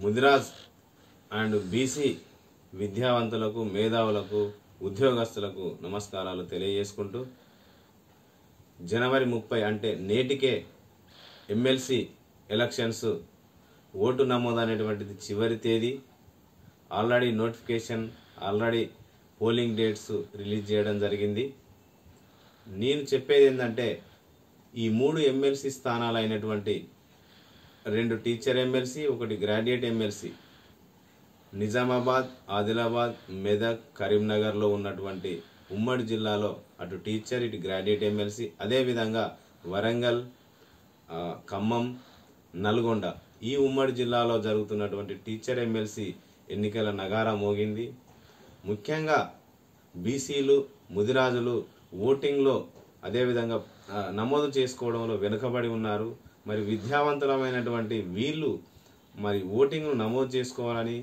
Mudiraj and BC విద్యావంతులకు, మేధావులకు, ఉద్యోగస్తులకు నమస్కారాలు తెలియజేసుకుంటూ, జనవరి 30 అంటే నేటికే ఎమ్మెల్సీ ఎలక్షన్స్ ఓటు నమోదు అనేటువంటిది చివరి తేదీ. Already notification, already polling dates release చేయడం జరిగింది. నేను చెప్పేది ఏంటంటే, ఈ 3 ఎమ్మెల్సీ స్థానాలు అయినటువంటి 2 teacher MLC, 1 graduate MLC Nizamabad, Adilabad, Medak, కరీంనగర్లో ఉన్నటువంటి ఉమ్మడి జిల్లాలో అటు టీచర్, ఇటు గ్రాడ్యుయేట్ ఎమ్మెల్సీ, అదేవిధంగా వరంగల్, ఖమ్మం, నల్గొండ ఈ ఉమ్మడి జిల్లాలో జరుగుతున్నటువంటి టీచర్ ఎమ్మెల్సీ ఎన్నికల నగారా మోగింది. ముఖ్యంగా బీసీలు, ముదిరాజులు ఓటింగ్లో అదేవిధంగా నమోదు చేసుకోవడంలో వెనుకబడి ఉన్నారు. మరి విద్యావంతులమైనటువంటి వీళ్ళు మరి ఓటింగ్ను నమోదు చేసుకోవాలని,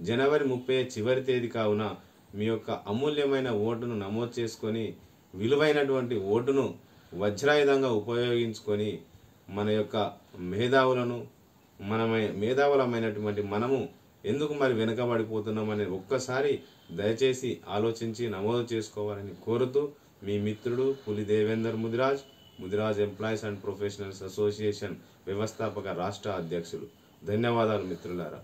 జనవరి 30 చివరి తేదీ కావున మీ యొక్క అమూల్యమైన ఓటును నమోదు చేసుకొని, విలువైనటువంటి ఓటును వజ్రాయుధంగా ఉపయోగించుకొని మన యొక్క మేధావులమైనటువంటి మనము ఎందుకు మరి వెనుకబడిపోతున్నామని ఒక్కసారి దయచేసి ఆలోచించి నమోదు చేసుకోవాలని కోరుతూ, మీ మిత్రుడు పులి Devender Mudiraj, Mudiraj employees and professionals association వ్యవస్థాపక రాష్ట్ర అధ్యక్షులు. ధన్యవాదాలు మిత్రులారా.